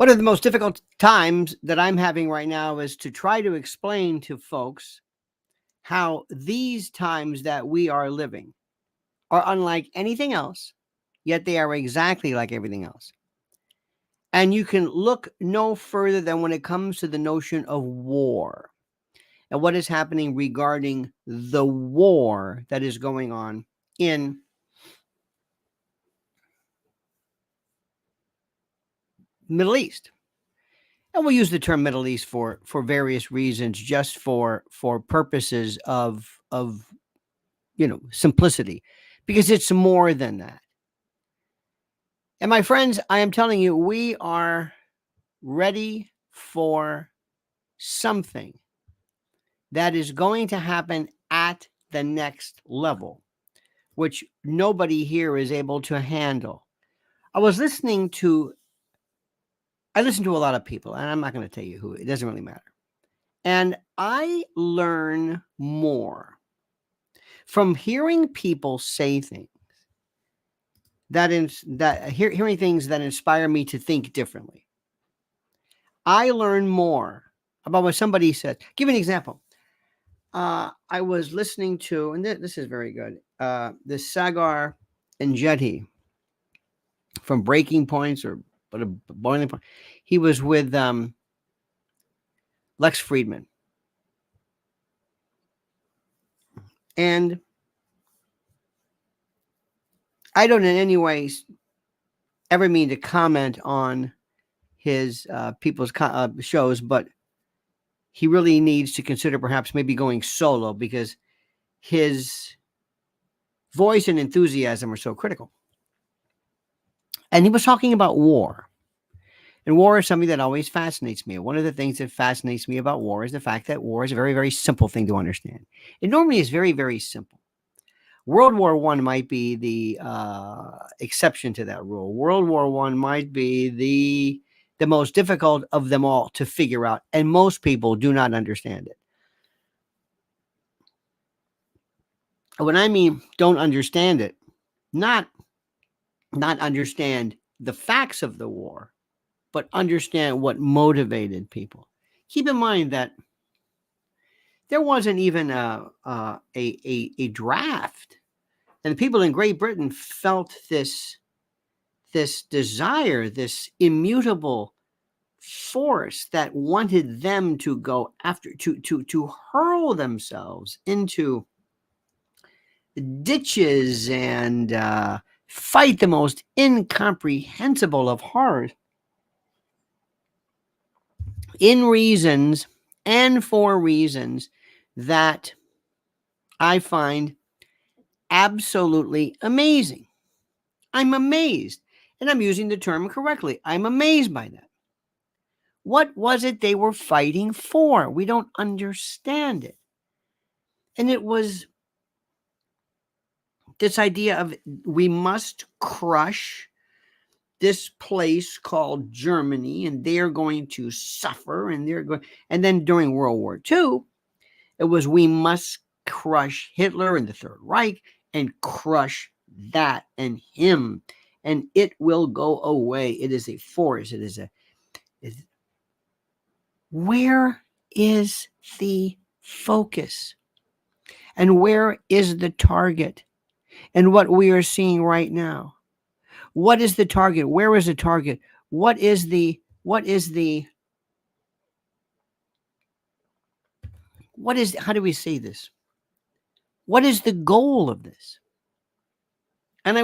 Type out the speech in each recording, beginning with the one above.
One of the most difficult times that I'm having right now is to try to explain to folks how these times that we are living are unlike anything else, yet they are exactly like everything else. And you can look no further than when it comes to the notion of war and what is happening regarding the war that is going on in Middle East. And we'll use the term Middle East for various reasons, just for purposes of simplicity, because it's more than that. And my friends, I am telling you, we are ready for something that is going to happen at the next level, which nobody here is able to handle. I listened to a lot of people, and I'm not going to tell you who, it doesn't really matter. And I learn more from hearing people say things hearing things that inspire me to think differently. I learn more about what somebody said. Give me an example. I was listening to, and this is very good, the Sagar and Jetty from Breaking Points or a Boiling Point. He was with Lex Friedman. And I don't in any way ever mean to comment on his people's shows, but he really needs to consider perhaps maybe going solo because his voice and enthusiasm are so critical. And he was talking about war. And war is something that always fascinates me. One of the things that fascinates me about war is the fact that war is a very, very simple thing to understand. It normally is very, very simple. World War I might be the exception to that rule. World War I might be the most difficult of them all to figure out, and most people do not understand it. When I mean don't understand it, not understand the facts of the war, but understand what motivated people. Keep in mind that there wasn't even a draft, and the people in Great Britain felt this desire, this immutable force that wanted them to go after, to hurl themselves into ditches and fight the most incomprehensible of horrors in reasons and for reasons that I find absolutely amazing. I'm amazed, and I'm using the term correctly. I'm amazed by that. What was it they were fighting for? We don't understand it. And it was this idea of we must crush this place called Germany, and they're going to suffer, and then during World War II, it was we must crush Hitler and the Third Reich and crush that and him, and it will go away. It is a force. Where is the focus? And where is the target? And what we are seeing right now. What is the target? Where is the target? How do we say this? What is the goal of this? And I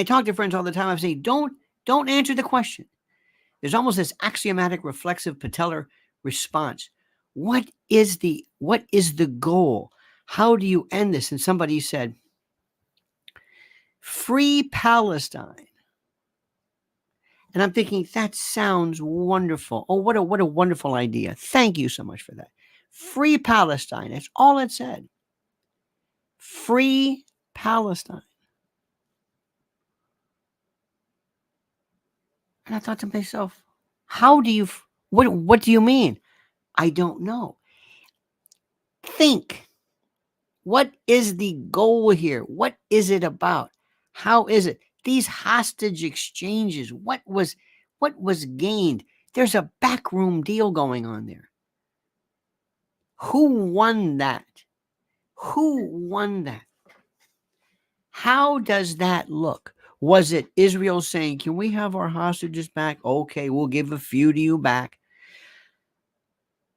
talk to friends all the time. I say, don't answer the question. There's almost this axiomatic reflexive patellar response. What is the goal? How do you end this? And somebody said, free Palestine. And I'm thinking, that sounds wonderful. Oh, what a wonderful idea. Thank you so much for that. Free Palestine. That's all it said. Free Palestine. And I thought to myself, what do you mean? I don't know. Think. What is the goal here? What is it about? How is it? These hostage exchanges, what What was gained? There's a backroom deal going on there. Who won that? Who won that? How does that look? Was it Israel saying, can we have our hostages back? Okay, we'll give a few to you back.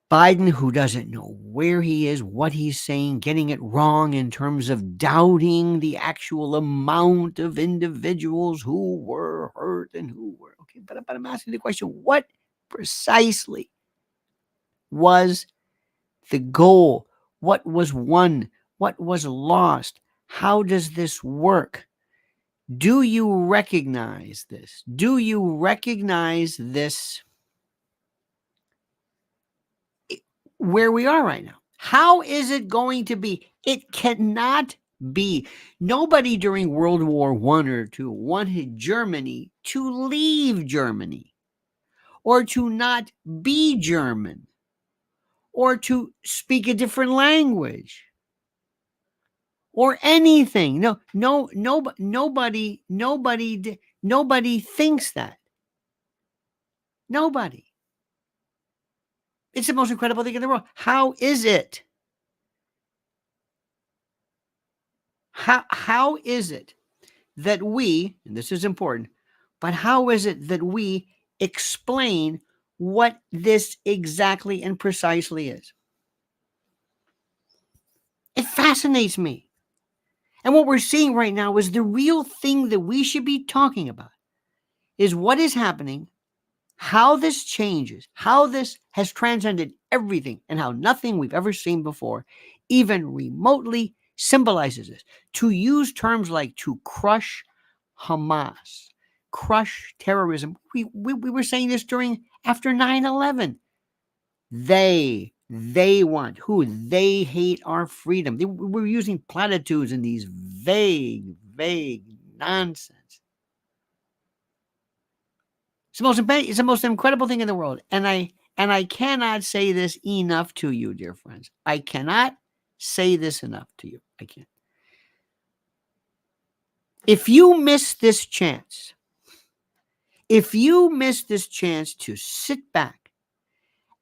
Biden, who doesn't know where he is, what he's saying, getting it wrong in terms of doubting the actual amount of individuals who were hurt and who were okay. But I'm asking the question, what precisely was the goal? What was won? What was lost? How does this work? Do you recognize this? Do you recognize this where we are right now? How is it going to be? It cannot be. Nobody during World War I or II wanted Germany to leave Germany or to not be German or to speak a different language or anything. Nobody thinks that. Nobody. It's the most incredible thing in the world. How is it? How is it that we, and this is important, but how is it that we explain what this exactly and precisely is? It fascinates me. And what we're seeing right now is the real thing that we should be talking about is what is happening, how this changes, how this has transcended everything, and how nothing we've ever seen before even remotely symbolizes this. To use terms like to crush Hamas, crush terrorism. We were saying this after 9/11. They want who? They hate our freedom. We're using platitudes and these vague nonsense. It's the most incredible thing in the world. And I cannot say this enough to you, dear friends. I cannot say this enough to you. I can't. If you miss this chance, to sit back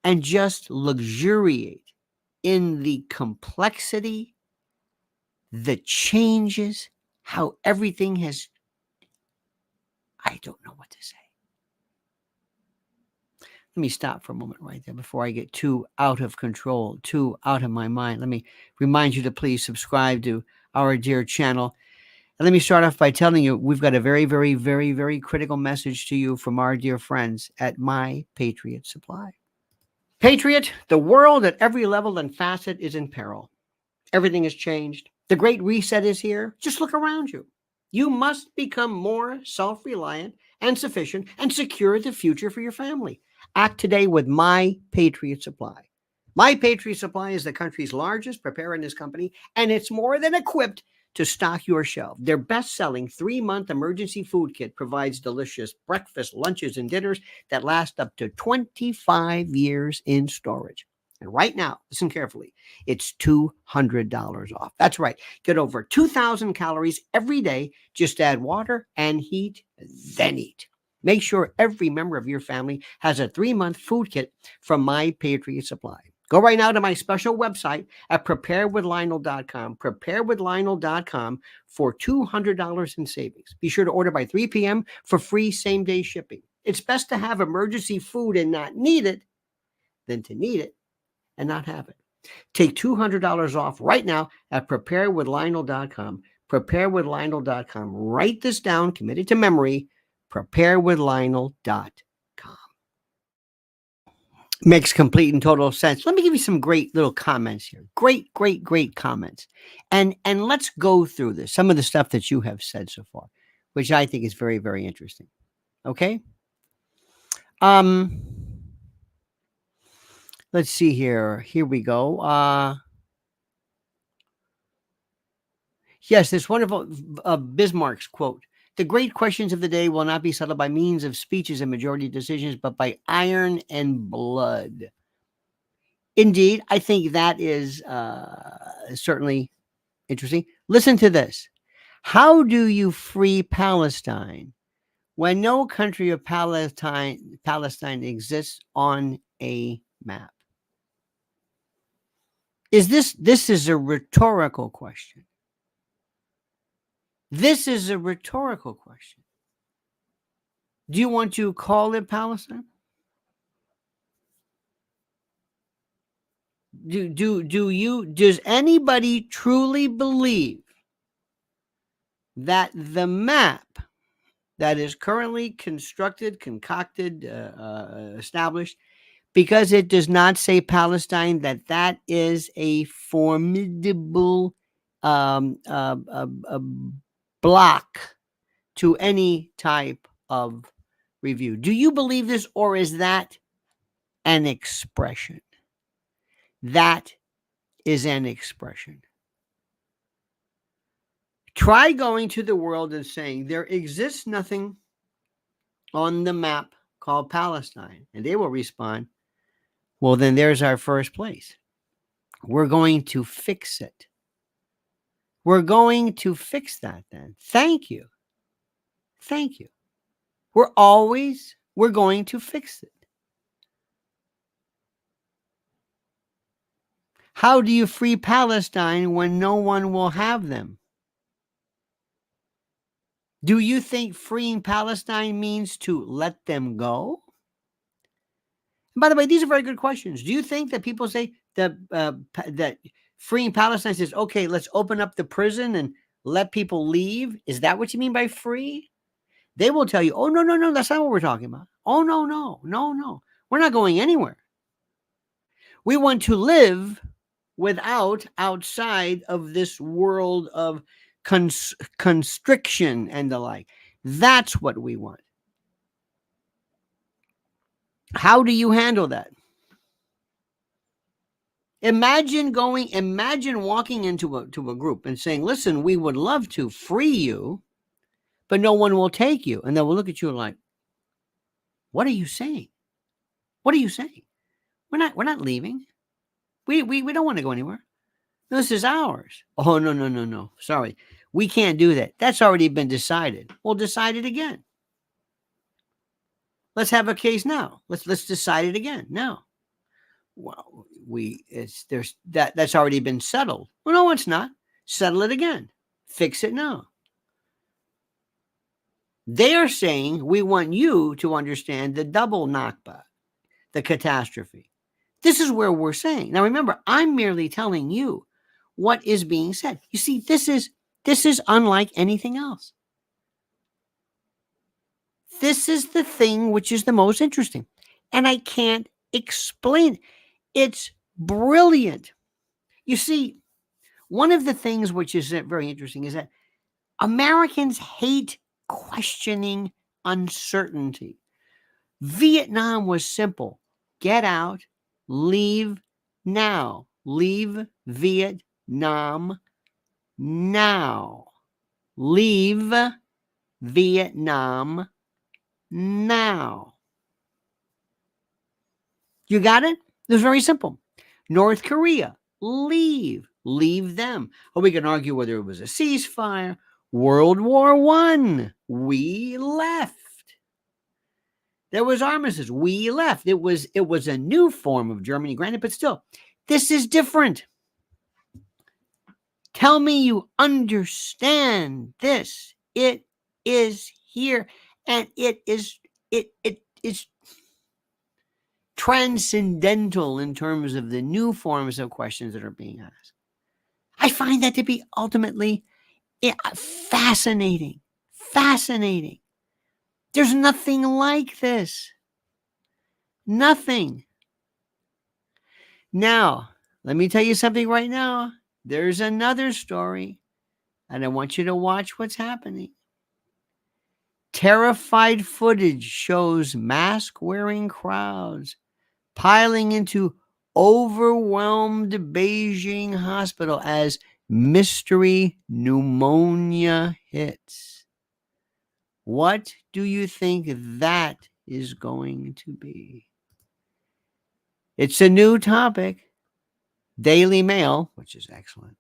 and just luxuriate in the complexity, the changes, how everything has, I don't know what to say. Let me stop for a moment right there before I get too out of control, too out of my mind. Let me remind you to please subscribe to our dear channel. And let me start off by telling you, we've got a very, very, very, very critical message to you from our dear friends at My Patriot Supply. Patriot, the world at every level and facet is in peril. Everything has changed. The Great Reset is here. Just look around you. You must become more self-reliant and sufficient and secure the future for your family. Act today with My Patriot Supply. My Patriot Supply is the country's largest preparedness company, and it's more than equipped to stock your shelf. Their best-selling 3-month emergency food kit provides delicious breakfast, lunches, and dinners that last up to 25 years in storage. And right now, listen carefully, it's $200 off. That's right. Get over 2,000 calories every day. Just add water and heat, then eat. Make sure every member of your family has a 3-month food kit from My Patriot Supply. Go right now to my special website at preparedwithlionel.com, preparedwithlionel.com for $200 in savings. Be sure to order by 3 p.m. for free same-day shipping. It's best to have emergency food and not need it than to need it and not have it. Take $200 off right now at preparedwithlionel.com, preparedwithlionel.com. Write this down, commit it to memory, preparedwithlionel.com. Makes complete and total sense. Let me give you some great little comments here. Great comments. And let's go through this. Some of the stuff that you have said so far, which I think is very, very interesting. Okay? Let's see here. Here we go. Yes, this wonderful Bismarck's quote. The great questions of the day will not be settled by means of speeches and majority decisions, but by iron and blood. Indeed, I think that is certainly interesting. Listen to this. How do you free Palestine when no country of Palestine exists on a map? This is a rhetorical question. This is a rhetorical question. Do you want to call it Palestine? Does anybody truly believe that the map that is currently constructed, concocted, established, because it does not say Palestine, that is a formidable a block to any type of review? Do you believe this, or is that an expression? That is an expression. Try going to the world and saying there exists nothing on the map called Palestine, and they will respond, well, then there's our first place. We're going to fix it. We're going to fix that then. Thank you. Thank you. We're going to fix it. How do you free Palestine when no one will have them? Do you think freeing Palestine means to let them go? And by the way, these are very good questions. Do you think that people say that that freeing Palestine says, okay, let's open up the prison and let people leave? Is that what you mean by free? They will tell you, oh, no, that's not what we're talking about. Oh, no. We're not going anywhere. We want to live outside of this world of constriction and the like. That's what we want. How do you handle that? Imagine walking into a group and saying, listen, we would love to free you, but no one will take you. And they will look at you like, what are you saying? What are you saying? We're not leaving. We don't want to go anywhere. This is ours. Oh, no. Sorry. We can't do that. That's already been decided. We'll decide it again. Let's have a case now. Let's decide it again now. Well, that's already been settled. Well, no, it's not. Settle it again. Fix it now. They are saying we want you to understand the double Nakba, the catastrophe. This is where we're saying. Now remember, I'm merely telling you what is being said. You see, this is unlike anything else. This is the thing which is the most interesting. And I can't explain. It's brilliant. You see, one of the things which is very interesting is that Americans hate questioning uncertainty. Vietnam was simple. Get out, leave now. Leave Vietnam now. Leave Vietnam now. You got it? It was very simple. North Korea, leave them. Or we can argue whether it was a ceasefire. World War I, we left. There was armistice. We left. It was a new form of Germany, granted, but still, this is different. Tell me you understand this. It is here, and it is transcendental in terms of the new forms of questions that are being asked. I find that to be ultimately fascinating. Fascinating. There's nothing like this. Nothing. Now, let me tell you something right now. There's another story, and I want you to watch what's happening. Terrified footage shows mask-wearing crowds piling into overwhelmed Beijing hospital as mystery pneumonia hits. What do you think that is going to be? It's a new topic. Daily Mail, which is excellent,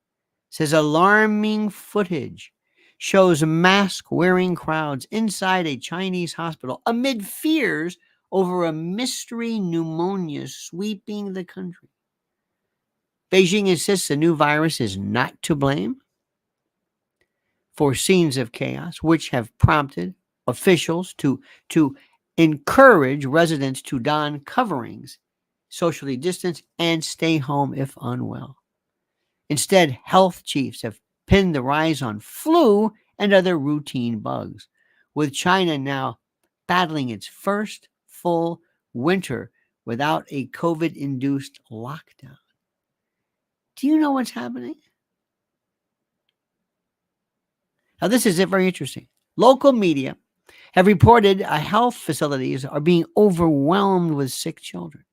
says alarming footage shows mask-wearing crowds inside a Chinese hospital amid fears over a mystery pneumonia sweeping the country. Beijing insists the new virus is not to blame for scenes of chaos, which have prompted officials to encourage residents to don coverings, socially distance, and stay home if unwell. Instead, health chiefs have pinned the rise on flu and other routine bugs, with China now battling its first full winter without a COVID-induced lockdown. Do you know what's happening? Now, this is very interesting. Local media have reported health facilities are being overwhelmed with sick children.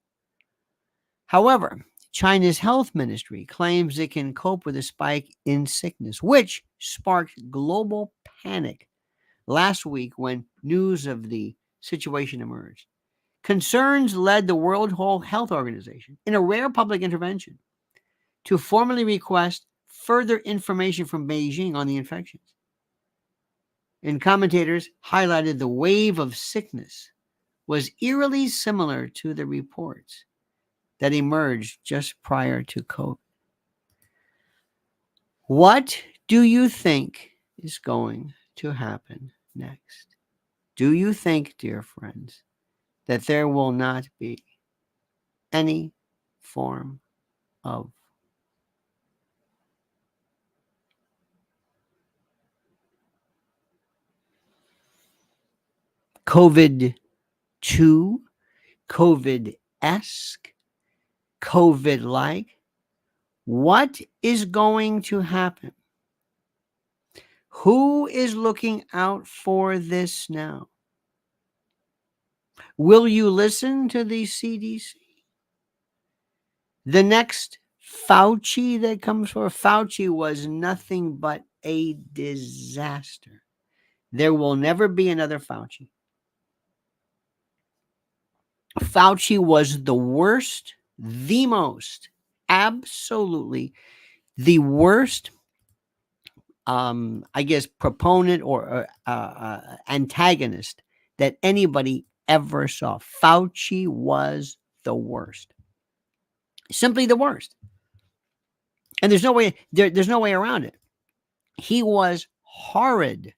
However, China's health ministry claims it can cope with a spike in sickness, which sparked global panic last week when news of the situation emerged. Concerns led the World Health Organization, in a rare public intervention, to formally request further information from Beijing on the infections. And commentators highlighted the wave of sickness was eerily similar to the reports that emerged just prior to COVID. What do you think is going to happen next? Do you think, dear friends, that there will not be any form of COVID-2, COVID-esque, COVID-like? What is going to happen? Who is looking out for this now? Will you listen to the CDC? The next Fauci that comes for Fauci was nothing but a disaster. There will never be another Fauci. Fauci was the worst, the most, absolutely the worst, I guess, proponent or antagonist that anybody ever saw. Fauci was the worst. Simply the worst. And there's no way, there's no way around it. He was horrid.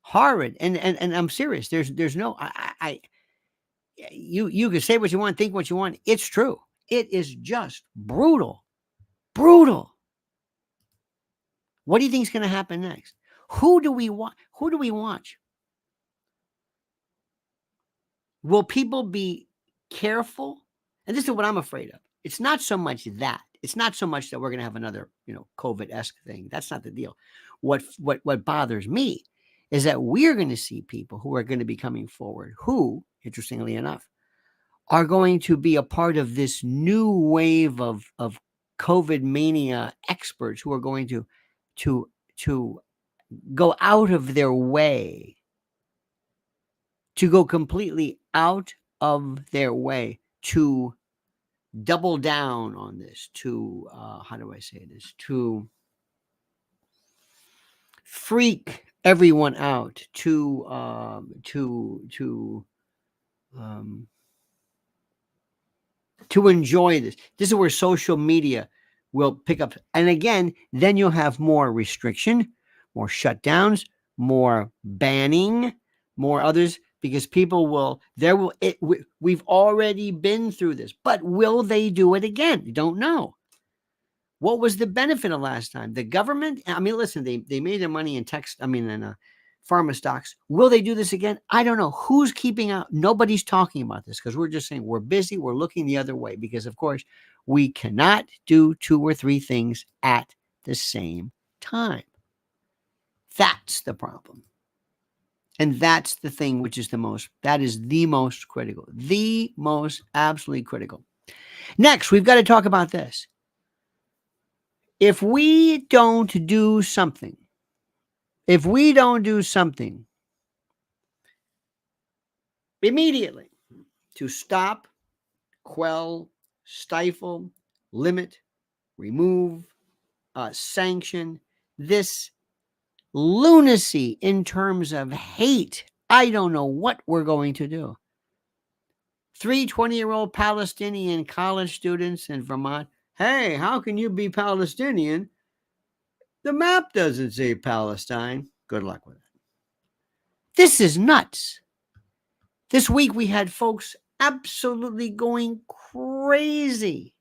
Horrid. And I'm serious. There's no, you can say what you want, think what you want. It's true. It is just brutal. Brutal. What do you think is going to happen next? Who do we watch? Who do we watch? Will people be careful? And this is what I'm afraid of. It's not so much that. It's not so much that we're going to have another, COVID-esque thing. That's not the deal. What bothers me is that we're going to see people who are going to be coming forward who, interestingly enough, are going to be a part of this new wave of COVID mania experts who are going to go out of their way, to go completely out of their way to double down on this, to how do I say this, to freak everyone out, to enjoy this. This is where social media will pick up. And again, then you'll have more restriction, more shutdowns, more banning, more others, because people will, we've already been through this, but will they do it again? You don't know. What was the benefit of last time? The government, I mean, listen, they made their money in pharma stocks. Will they do this again? I don't know. Who's keeping out? Nobody's talking about this because we're just saying we're busy. We're looking the other way because, of course, we cannot do 2 or 3 things at the same time. That's the problem. And that's the thing which is that is the most critical, the most absolutely critical. Next, we've got to talk about this. If we don't do something immediately to stop, quell, stifle, limit, remove, sanction this lunacy in terms of hate. I don't know what we're going to do. 3 20-year-old Palestinian college students in Vermont. Hey, how can you be Palestinian? The map doesn't say Palestine. Good luck with it. This is nuts. This week we had folks absolutely going crazy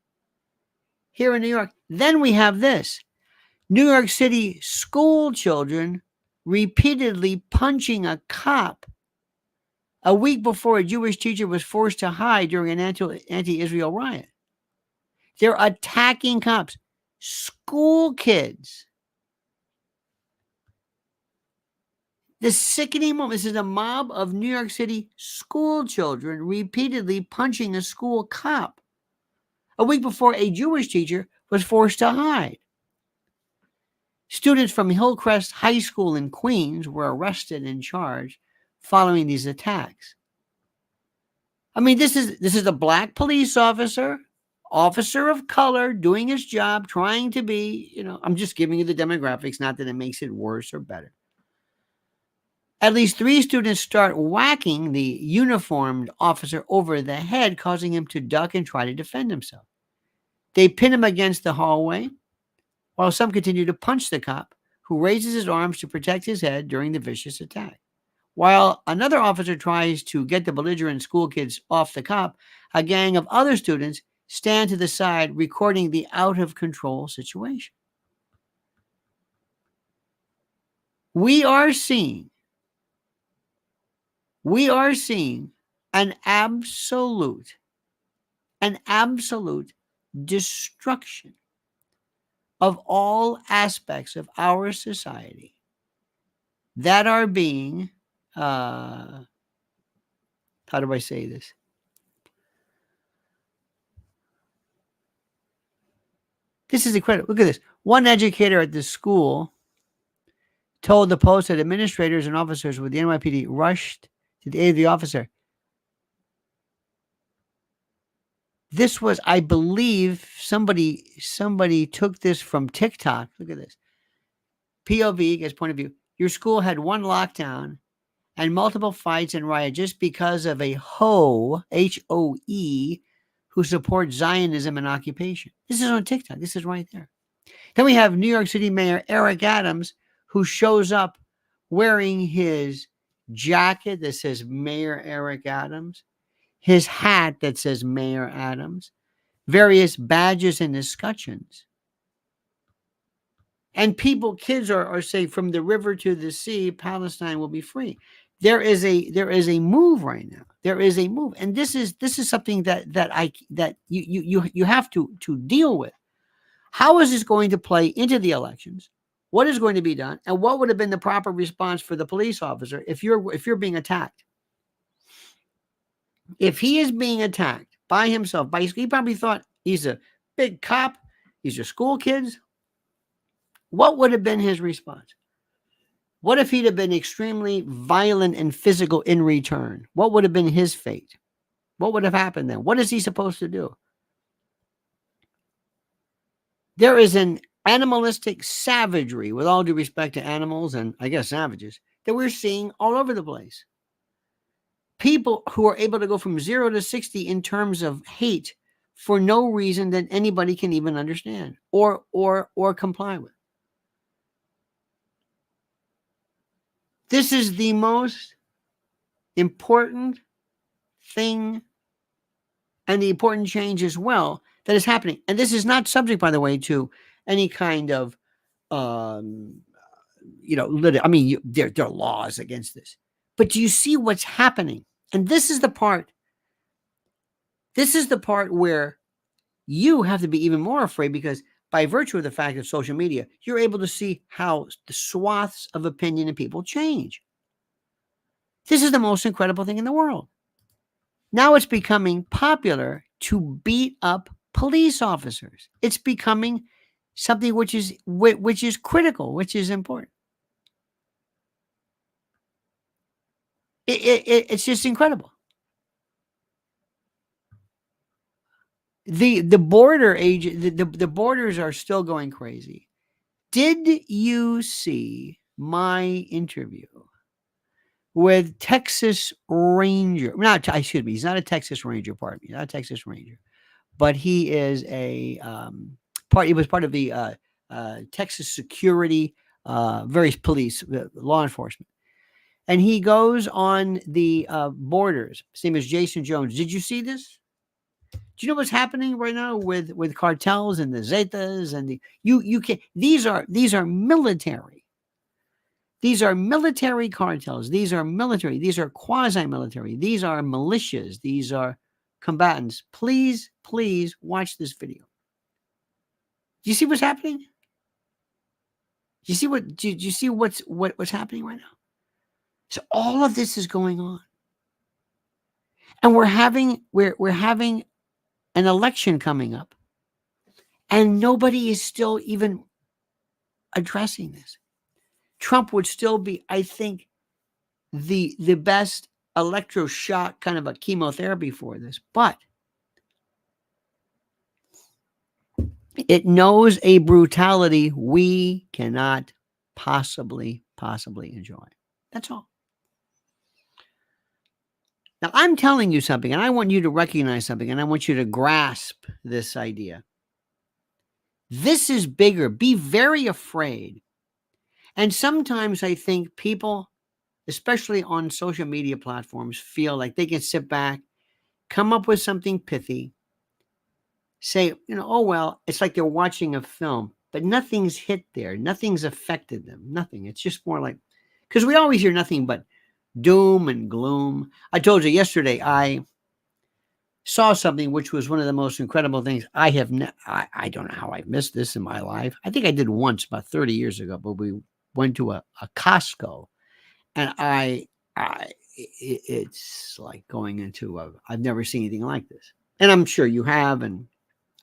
here in New York. Then we have this. New York City school children repeatedly punching a cop a week before a Jewish teacher was forced to hide during an anti-Israel riot. They're attacking cops, school kids. The sickening moment. This is a mob of New York City school children repeatedly punching a school cop a week before a Jewish teacher was forced to hide. Students from Hillcrest High School in Queens were arrested and charged following these attacks. I mean, this is a black police officer of color doing his job, trying to be, I'm just giving you the demographics, not that it makes it worse or better. At least 3 students start whacking the uniformed officer over the head, causing him to duck and try to defend himself. They pin him against the hallway, while some continue to punch the cop, who raises his arms to protect his head during the vicious attack. While another officer tries to get the belligerent school kids off the cop, a gang of other students stand to the side, recording the out-of-control situation. We are seeing an absolute destruction of all aspects of our society that are being, how do I say this? This is incredible. Look at this. One educator at the school told the Post that administrators and officers with the NYPD rushed to the aid of the officer. This was, I believe, somebody took this from TikTok. Look at this. POV, gets point of view. Your school had one lockdown and multiple fights and riots just because of a hoe, H-O-E, who supports Zionism and occupation. This is on TikTok. This is right there. Then we have New York City Mayor Eric Adams, who shows up wearing his jacket that says Mayor Eric Adams, his hat that says Mayor Adams, various badges and escutcheons. And kids are saying, from the river to the sea, Palestine will be free. There is a move right now. There is a move, and this is something that you have to deal with. How is this going to play into the elections? What is going to be done, and what would have been the proper response for the police officer if you're being attacked? If he is being attacked by himself, he probably thought he's a big cop, these are school kids. What would have been his response? What if he'd have been extremely violent and physical in return? What would have been his fate? What would have happened then? What is he supposed to do? There is an animalistic savagery, with all due respect to animals and, I guess, savages, that we're seeing all over the place. People who are able to go from 0 to 60 in terms of hate for no reason that anybody can even understand or comply with. This is the most important thing and the important change as well that is happening. And this is not subject, by the way, to any kind of, there are laws against this. But do you see what's happening? And this is the part where you have to be even more afraid, because by virtue of the fact of social media, you're able to see how the swaths of opinion and people change. This is the most incredible thing in the world. Now it's becoming popular to beat up police officers. It's becoming something which is critical, which is important. It's just incredible. The borders are still going crazy. Did you see my interview with Texas Ranger. Not, excuse me, he's not a Texas Ranger, pardon me, not a Texas Ranger, but he is a part. He was part of the Texas security, various police, law enforcement, and he goes on the borders. His name is Jason Jones. Did you see this? Do you know what's happening right now with cartels and the Zetas and the you can these are military. These are military cartels. These are military. These are quasi-military. These are militias. These are combatants. Please, please watch this video. Do you see what's happening? Do you see do you see what's happening right now? So all of this is going on. And we're having an election coming up. And nobody is still even addressing this. Trump would still be, I think, the best electroshock kind of a chemotherapy for this, but it knows a brutality we cannot possibly enjoy. That's all. Now, I'm telling you something, and I want you to recognize something, and I want you to grasp this idea. This is bigger. Be very afraid. And sometimes I think people, especially on social media platforms, feel like they can sit back, come up with something pithy, say, oh, well, it's like they're watching a film, but nothing's hit there. Nothing's affected them. Nothing. It's just more like, because we always hear nothing but doom and gloom. I told you yesterday, I saw something which was one of the most incredible things I have. I don't know how I've missed this in my life. I think I did once about 30 years ago, but we went to a Costco, and it's like going into I've never seen anything like this, and I'm sure you have, and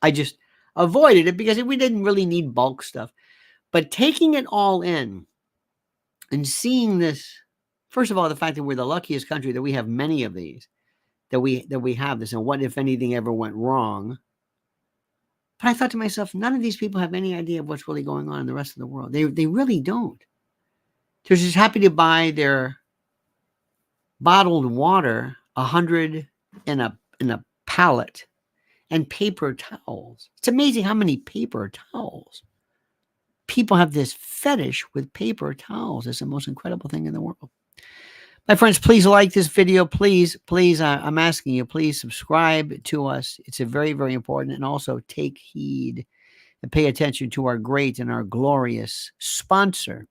I just avoided it because we didn't really need bulk stuff. But taking it all in and seeing this, first of all, the fact that we're the luckiest country that we have many of these, that we have this, and what if anything ever went wrong? But I thought to myself, none of these people have any idea of what's really going on in the rest of the world. They really don't. They're just happy to buy their bottled water, 100 in a pallet, and paper towels. It's amazing how many paper towels. People have this fetish with paper towels. It's the most incredible thing in the world. My friends, please like this video. Please, I'm asking you, please subscribe to us. It's a very, very important. And also take heed and pay attention to our great and our glorious sponsor.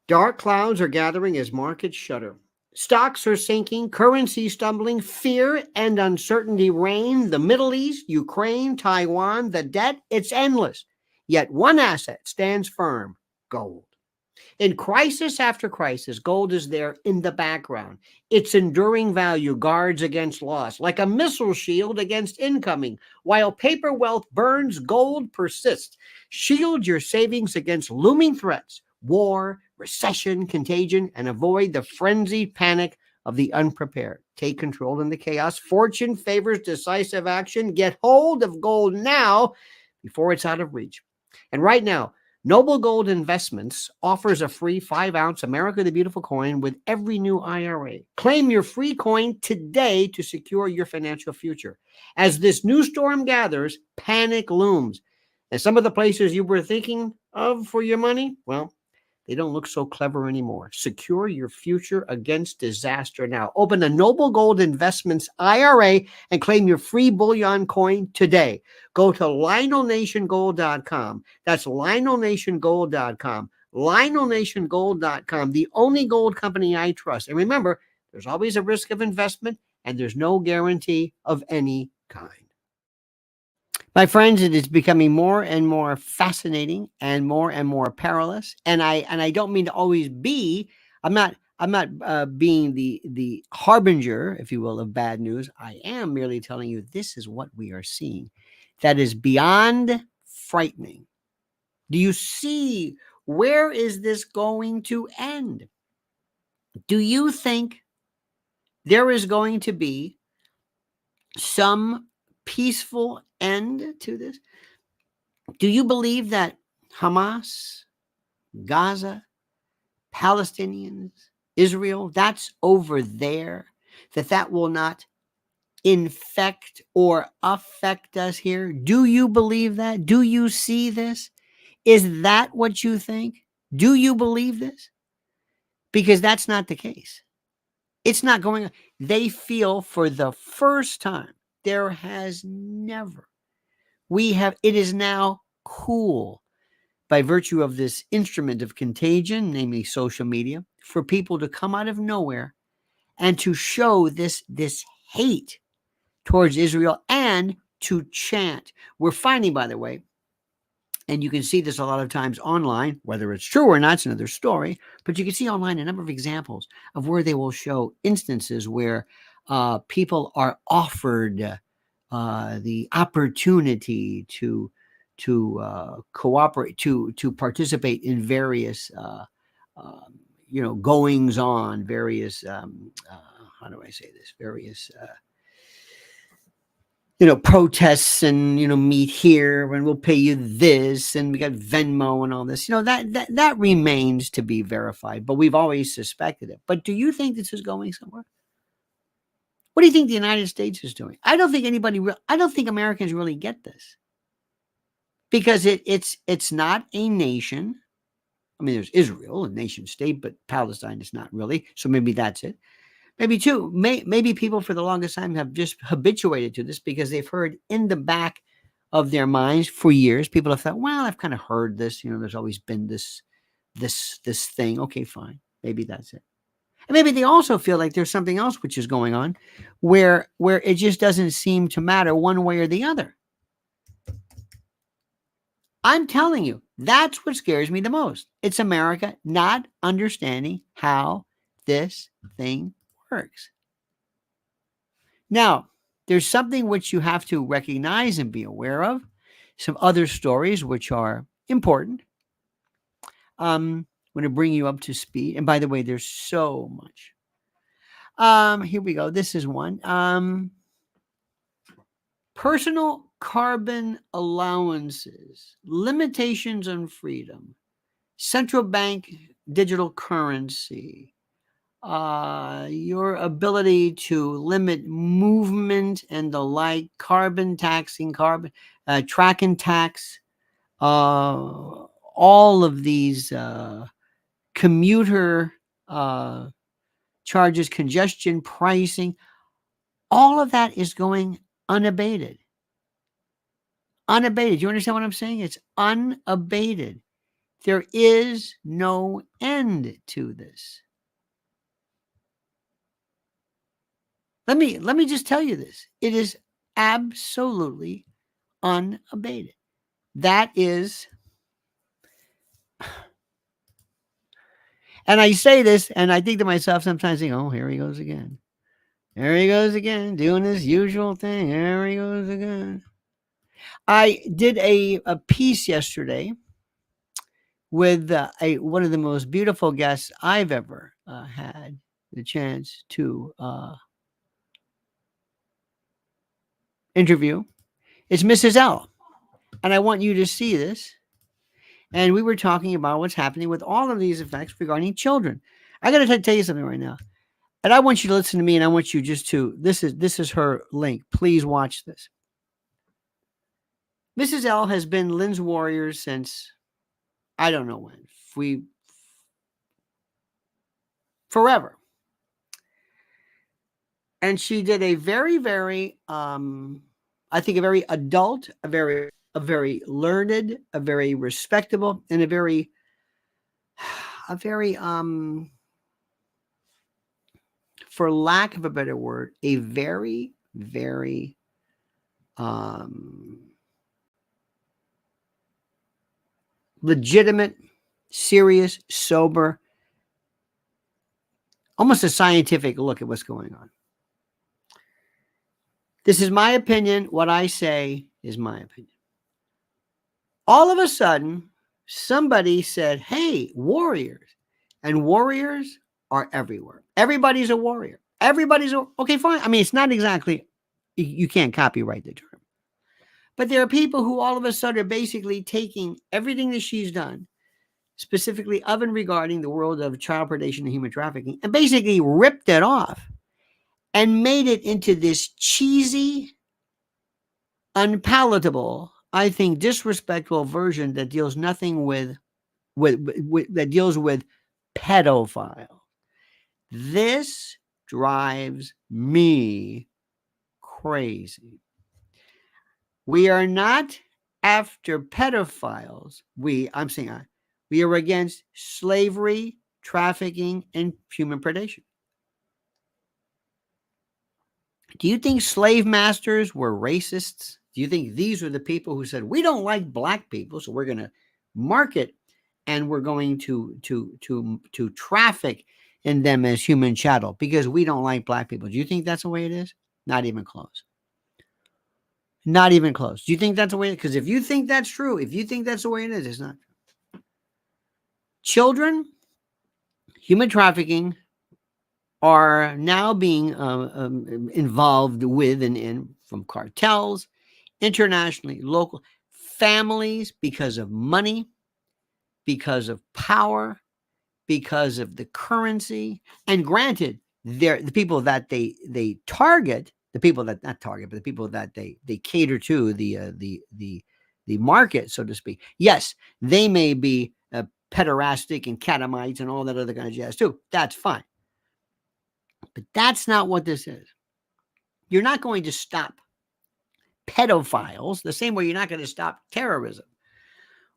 Dark clouds are gathering as markets shudder. Stocks are sinking, currency stumbling, fear and uncertainty reign. The Middle East, Ukraine, Taiwan, the debt, it's endless. Yet one asset stands firm: gold. In crisis after crisis, gold is there in the background. Its enduring value guards against loss, like a missile shield against incoming. While paper wealth burns, gold persists. Shield your savings against looming threats: war, recession, contagion, and avoid the frenzied panic of the unprepared. Take control in the chaos. Fortune favors decisive action. Get hold of gold now before it's out of reach. And right now, Noble Gold Investments offers a free 5-ounce America the Beautiful coin with every new IRA. Claim your free coin today to secure your financial future. As this new storm gathers, panic looms. And some of the places you were thinking of for your money, well, they don't look so clever anymore. Secure your future against disaster now. Open a Noble Gold Investments IRA and claim your free bullion coin today. Go to LionelNationGold.com. That's LionelNationGold.com. LionelNationGold.com, the only gold company I trust. And remember, there's always a risk of investment, and there's no guarantee of any kind. My friends, it is becoming more and more fascinating and more perilous. And I don't mean to always be. I'm not being the harbinger, if you will, of bad news. I am merely telling you this is what we are seeing. That is beyond frightening. Do you see where is this going to end? Do you think there is going to be some peaceful end to this? Do you believe that Hamas, Gaza, Palestinians, Israel, that's over there, that will not infect or affect us here? Do you believe that? Do you see this? Is that what you think? Do you believe this? Because that's not the case. It's not going on. They feel for the first time, there has never, it is now cool by virtue of this instrument of contagion, namely social media, for people to come out of nowhere and to show this hate towards Israel and to chant. We're finding, by the way, and you can see this a lot of times online, whether it's true or not, it's another story, but you can see online a number of examples of where they will show instances where people are offered the opportunity to cooperate, to participate in various goings on, various how do I say this, various protests, and meet here and we'll pay you this, and we got Venmo and all this. That remains to be verified, but we've always suspected it. But do you think this is going somewhere? What do you think the United States is doing? I don't think I don't think Americans really get this, because it's not a nation. I mean, there's Israel, a nation state, but Palestine is not really. So maybe that's it. Maybe too, maybe people for the longest time have just habituated to this because they've heard in the back of their minds for years. People have thought, well, I've kind of heard this. There's always been this thing. Okay, fine. Maybe that's it. And maybe they also feel like there's something else which is going on, where it just doesn't seem to matter one way or the other. I'm telling you, that's what scares me the most. It's America not understanding how this thing works. Now, there's something which you have to recognize and be aware of. Some other stories which are important. I'm going to bring you up to speed. And by the way, there's so much. Here we go. This is one. Personal carbon allowances, limitations on freedom, central bank digital currency, your ability to limit movement and the like, carbon taxing, track and tax, all of these commuter charges, congestion pricing, all of that is going unabated. Unabated. You understand what I'm saying? It's unabated. There is no end to this. Let me just tell you this. It is absolutely unabated. That is, and I say this and I think to myself sometimes, oh, here he goes again. There he goes again, doing his usual thing. There he goes again. I did a piece yesterday with one of the most beautiful guests I've ever had the chance to interview. It's Mrs. L. And I want you to see this. And we were talking about what's happening with all of these effects regarding children. I got to tell you something right now. And I want you to listen to me, and I want you just to, this is her link. Please watch this. Mrs. L has been Lynn's warrior since, I don't know when, forever. And she did a very, very, I think a very adult, a very learned, a very respectable, and a very, for lack of a better word, a very, very, legitimate, serious, sober, almost a scientific look at what's going on. This is my opinion. What I say is my opinion. All of a sudden, somebody said, hey, warriors. And warriors are everywhere. Everybody's a warrior. Okay, fine. I mean, it's not exactly, you can't copyright the term. But there are people who all of a sudden are basically taking everything that she's done specifically of and regarding the world of child predation and human trafficking, and basically ripped it off and made it into this cheesy, unpalatable, I think disrespectful version that deals nothing with that deals with pedophile. This drives me crazy. We are not after pedophiles. I'm saying we are against slavery, trafficking, and human predation. Do you think slave masters were racists? Do you think these were the people who said, we don't like black people, so we're going to market and we're going to traffic in them as human chattel because we don't like black people? Do you think that's the way it is? Not even close. Not even close. Do you think that's the way? Because if you think that's true, if you think that's the way it is, it's not true. Children, human trafficking are now being involved with and in from cartels, internationally, local families, because of money, because of power, because of the currency. And granted, the people that they target, the people that not target, but the people that they cater to, the market, so to speak. Yes, they may be pederastic and catamites and all that other kind of jazz too. That's fine. But that's not what this is. You're not going to stop pedophiles the same way you're not going to stop terrorism.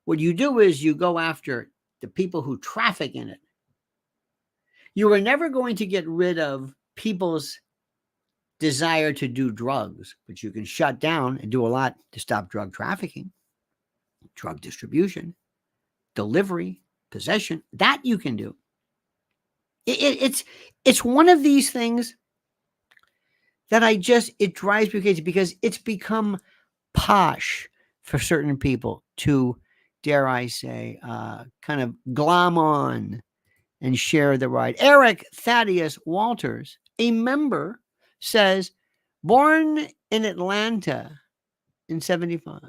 What you do is you go after the people who traffic in it. You are never going to get rid of people's desire to do drugs, but you can shut down and do a lot to stop drug trafficking, drug distribution, delivery, possession. That you can do. It's one of these things that it drives me crazy because it's become posh for certain people to, dare I say, kind of glom on and share the ride. Eric Thaddeus Walters, a member, says, born in Atlanta in 75,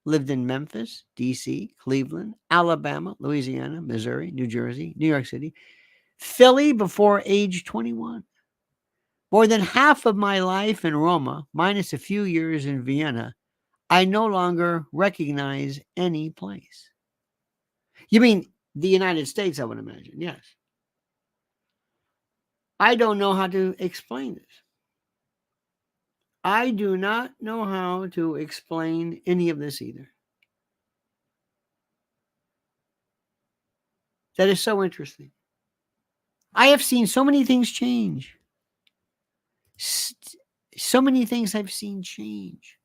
lived in Memphis, D.C., Cleveland, Alabama, Louisiana, Missouri, New Jersey, New York City, Philly before age 21. More than half of my life in Roma, minus a few years in Vienna, I no longer recognize any place. You mean the United States, I would imagine. Yes. I don't know how to explain this. I do not know how to explain any of this either. That is so interesting. I have seen so many things change. So many things I've seen change.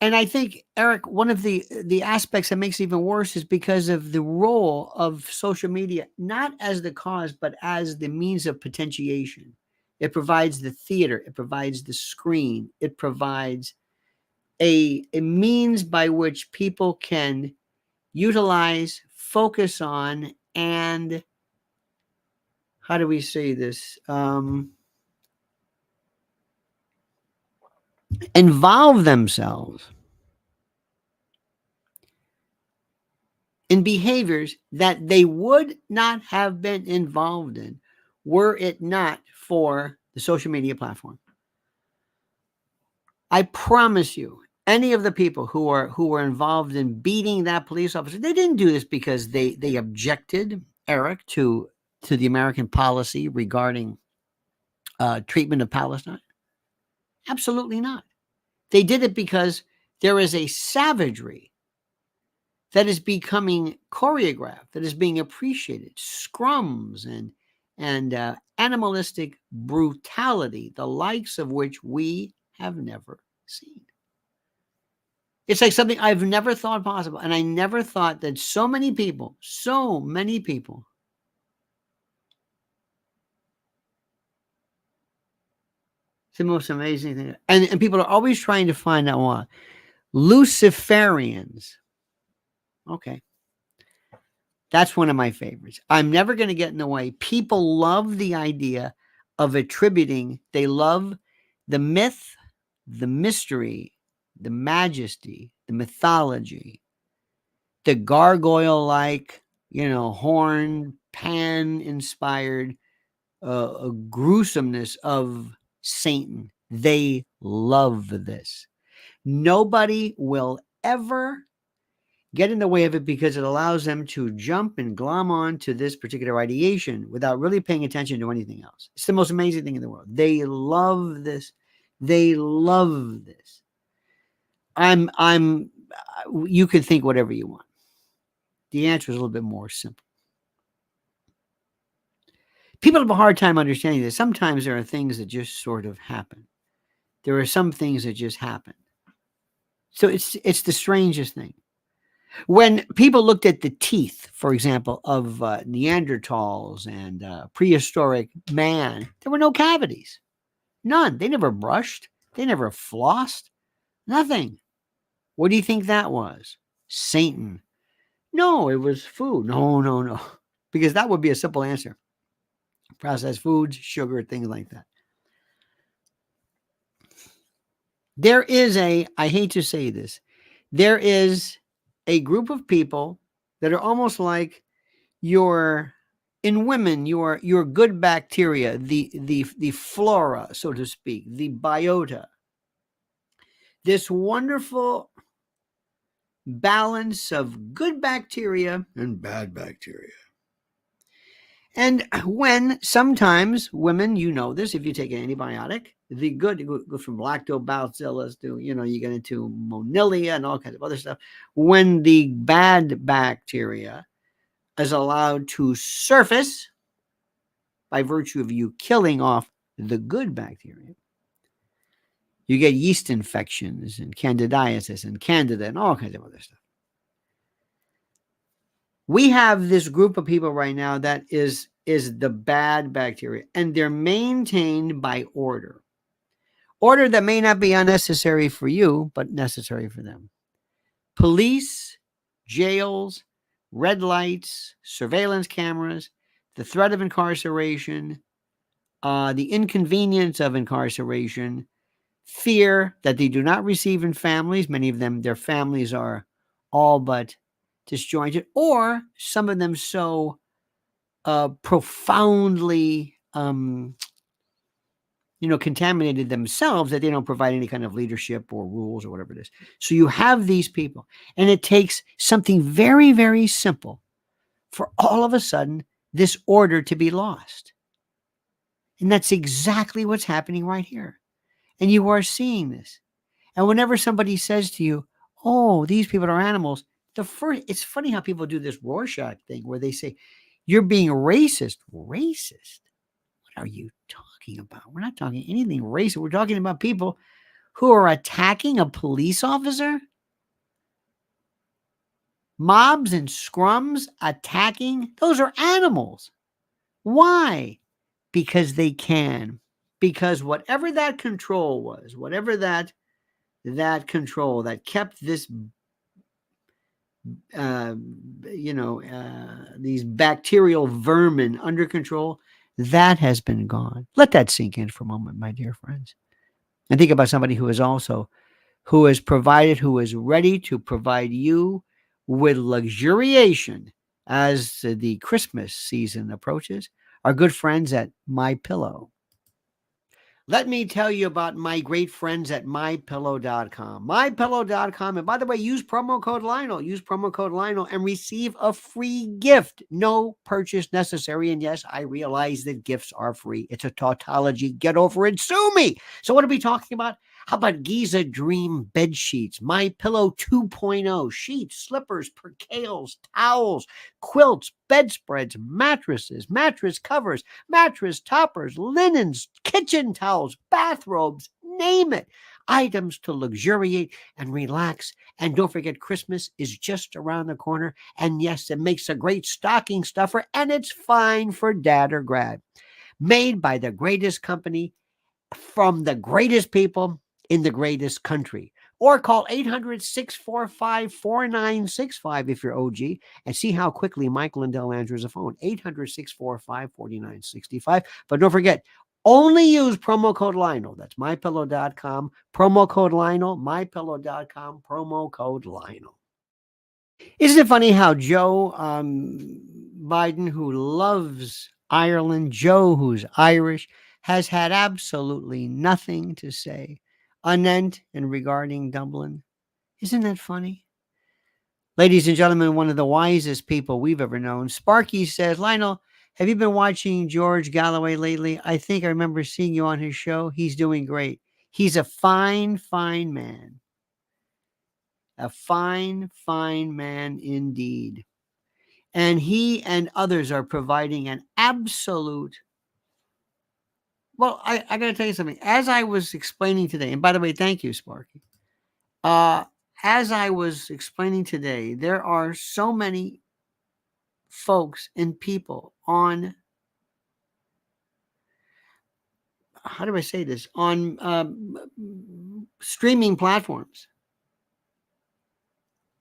And I think, Eric, one of the aspects that makes it even worse is because of the role of social media, not as the cause, but as the means of potentiation. It provides the theater. It provides the screen. It provides a means by which people can utilize, focus on, and how do we say this? Involve themselves in behaviors that they would not have been involved in were it not for the social media platform. I promise you, any of the people who were involved in beating that police officer, they didn't do this because they objected, Eric, to the American policy regarding treatment of Palestine. Absolutely not. They did it because there is a savagery that is becoming choreographed, that is being appreciated, scrums and animalistic brutality, the likes of which we have never seen. It's like something I've never thought possible. And I never thought that so many people, it's the most amazing thing. And people are always trying to find out why. Luciferians. Okay. That's one of my favorites. I'm never going to get in the way. People love the idea of attributing. They love the myth, the mystery, the majesty, the mythology, the gargoyle-like, horn, pan-inspired gruesomeness of Satan. They love this. Nobody will ever get in the way of it because it allows them to jump and glom on to this particular ideation without really paying attention to anything else. It's the most amazing thing in the world. They love this. They love this. You can think whatever you want. The answer is a little bit more simple. People have a hard time understanding this. Sometimes there are things that just sort of happen. There are some things that just happen. So it's the strangest thing. When people looked at the teeth, for example, of Neanderthals and prehistoric man, there were no cavities. None. They never brushed. They never flossed. Nothing. What do you think that was? Satan. No, it was food. No. Because that would be a simple answer. Processed foods, sugar, things like that. There is I hate to say this, there is a group of people that are almost like in women, your good bacteria, the flora, so to speak, the biota. This wonderful balance of good bacteria and bad bacteria. And when sometimes women, this, if you take an antibiotic, the good go from lactobacillus to, you get into Monilla and all kinds of other stuff. When the bad bacteria is allowed to surface by virtue of you killing off the good bacteria, you get yeast infections and candidiasis and candida and all kinds of other stuff. We have this group of people right now that is the bad bacteria, and they're maintained by order. Order that may not be unnecessary for you, but necessary for them. Police, jails, red lights, surveillance cameras, the threat of incarceration, the inconvenience of incarceration, fear that they do not receive in families. Many of them, their families are all but disjointed, or some of them so profoundly contaminated themselves that they don't provide any kind of leadership or rules or whatever it is. So you have these people, and it takes something very, very simple for all of a sudden this order to be lost. And that's exactly what's happening right here. And you are seeing this. And whenever somebody says to you, oh, these people are animals, it's funny how people do this Rorschach thing where they say, you're being racist. Racist? What are you talking about? We're not talking anything racist. We're talking about people who are attacking a police officer. Mobs and scrums attacking. Those are animals. Why? Because they can. Because whatever that control was, whatever that control that kept this these bacterial vermin under control, that has been gone. Let that sink in for a moment, my dear friends. And think about somebody who is ready to provide you with luxuriation as the Christmas season approaches. Our good friends at MyPillow. Let me tell you about my great friends at MyPillow.com. MyPillow.com. And by the way, use promo code Lionel. Use promo code Lionel and receive a free gift. No purchase necessary. And yes, I realize that gifts are free. It's a tautology. Get over it. Sue me. So what are we talking about? How about Giza Dream bed sheets, MyPillow 2.0, sheets, slippers, percales, towels, quilts, bedspreads, mattresses, mattress covers, mattress toppers, linens, kitchen towels, bathrobes, name it. Items to luxuriate and relax. And don't forget, Christmas is just around the corner. And yes, it makes a great stocking stuffer, and it's fine for dad or grad. Made by the greatest company from the greatest people in the greatest country. Or call 800-645-4965 if you're OG, and see how quickly Mike Lindell answers the phone. 800-645-4965. But don't forget, only use promo code Lionel. That's MyPillow.com. Promo code Lionel. MyPillow.com. Promo code Lionel. Isn't it funny how Joe Biden, who loves Ireland, Joe, who's Irish, has had absolutely nothing to say anent and regarding Dublin? Isn't that funny? Ladies and gentlemen, one of the wisest people we've ever known. Sparky says, Lionel, have you been watching George Galloway lately? I think I remember seeing you on his show. He's doing great. He's a fine, fine man. A fine, fine man indeed. And he and others are providing an absolute. Well, I got to tell you something. As I was explaining today, and by the way, thank you, Sparky. Uh, as I was explaining today, there are so many folks and people on, how do I say this, on streaming platforms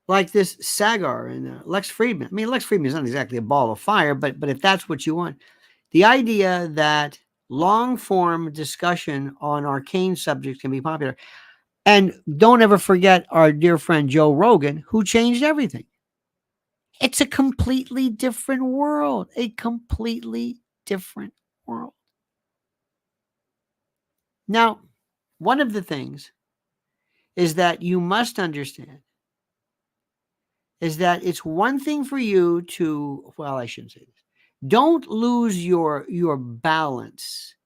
like this Sagar and Lex Friedman. I mean, Lex Friedman is not exactly a ball of fire, but if that's what you want, the idea that long form discussion on arcane subjects can be popular. And don't ever forget our dear friend Joe Rogan, who changed everything. It's a completely different world, a completely different world. Now, one of the things is that you must understand is that it's one thing for you to, well, I shouldn't say this. Don't lose your balance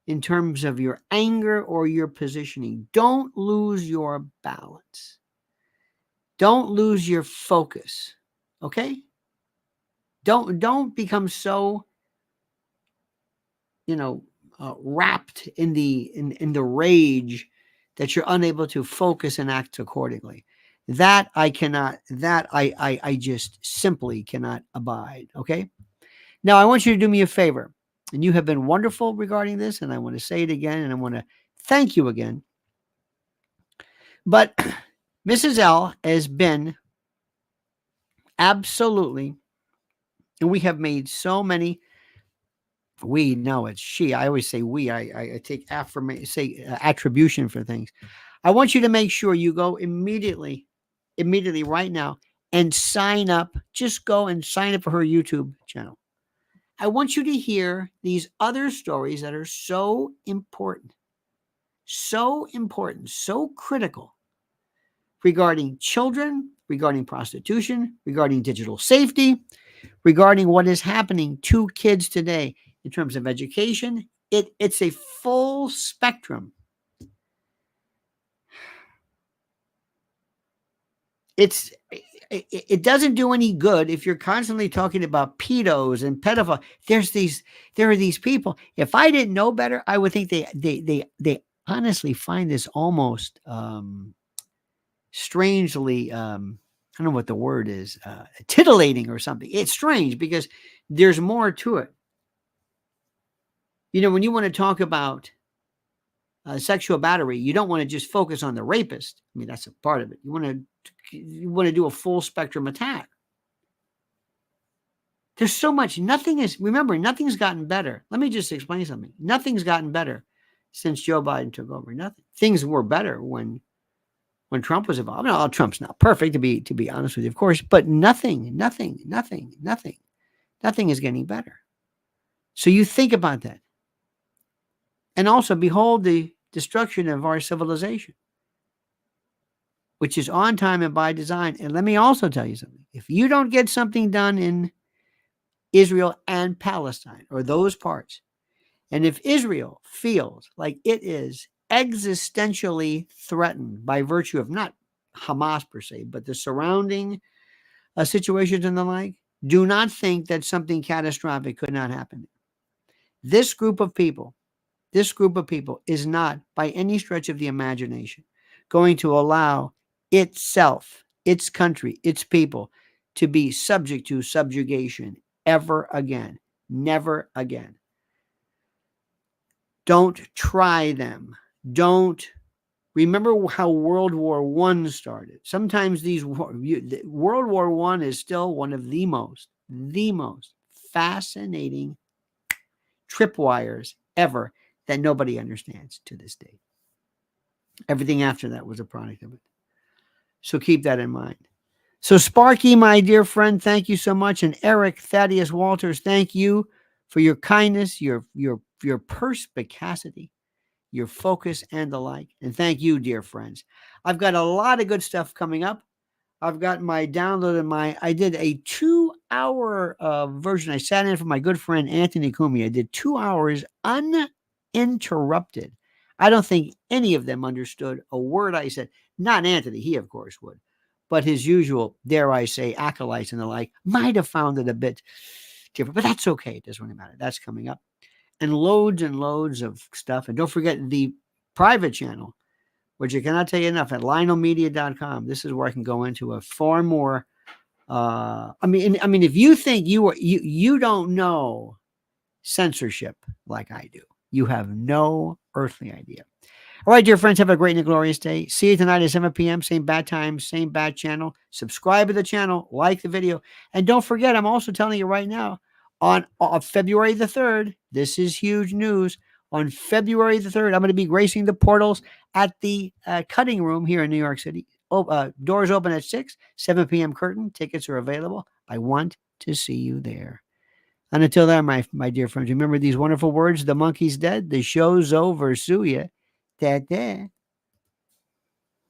in terms of your anger or your positioning. Don't lose your balance. Don't lose your focus. Okay? Don't become so, wrapped in the rage that you're unable to focus and act accordingly. That I cannot, that I just simply cannot abide. Okay. Now I want you to do me a favor, and you have been wonderful regarding this, and I want to say it again, and I want to thank you again. But Mrs. L has been absolutely, and we have made so many. We know it's she. I always say we. I take attribution for things. I want you to make sure you go immediately right now and sign up. Just go and sign up for her YouTube channel. I want you to hear these other stories that are so important, so critical regarding children, regarding prostitution, regarding digital safety, regarding what is happening to kids today in terms of education. It's a full spectrum. It doesn't do any good if you're constantly talking about pedos and pedophiles. There are these people. If I didn't know better, I would think they honestly find this almost strangely, I don't know what the word is, titillating or something. It's strange because there's more to it. When you want to talk about sexual battery, you don't want to just focus on the rapist. I mean, that's a part of it. You want to do a full spectrum attack. There's so much. Nothing's gotten better. Let me just explain something. Nothing's gotten better since Joe Biden took over. Nothing. Things were better when Trump was involved. No, Trump's not perfect, to be honest with you, of course, but nothing is getting better. So you think about that. And also behold the destruction of our civilization, which is on time and by design. And let me also tell you something. If you don't get something done in Israel and Palestine, or those parts, and if Israel feels like it is existentially threatened by virtue of not Hamas per se, but the surrounding situations and the like, do not think that something catastrophic could not happen. This group of people is not by any stretch of the imagination going to allow itself, its country, its people to be subject to subjugation ever again. Never again. Don't try them. Don't remember how World War I started. Sometimes World War I is still one of the most fascinating tripwires ever that nobody understands to this day. Everything after that was a product of it. So keep that in mind. So, Sparky, my dear friend, thank you so much. And Eric Thaddeus Walters, thank you for your kindness, your perspicacity, your focus, and the like. And thank you, dear friends. I've got a lot of good stuff coming up. I've got my download and I did a 2 hour version. I sat in for my good friend Anthony Kumi. I did 2 hours uninterrupted. I don't think any of them understood a word I said. Not Anthony, he of course would. But his usual, dare I say, acolytes and the like might have found it a bit different. But that's okay. It doesn't really matter. That's coming up. And loads of stuff. And don't forget the private channel, which I cannot tell you enough, at lionelmedia.com. This is where I can go into a far more. I mean, if you think you don't know censorship like I do, you have no earthly idea. All right, dear friends, have a great and glorious day. See you tonight at 7 p.m. Same bad time, same bad channel. Subscribe to the channel, like the video, and don't forget. I'm also telling you right now on February the 3rd. This is huge news. On February the 3rd, I'm going to be gracing the portals at the Cutting Room here in New York City. Doors open at 6, 7 p.m. curtain. Tickets are available. I want to see you there. And until then, my dear friends, remember these wonderful words. The monkey's dead. The show's over. Sue ya. Da-da.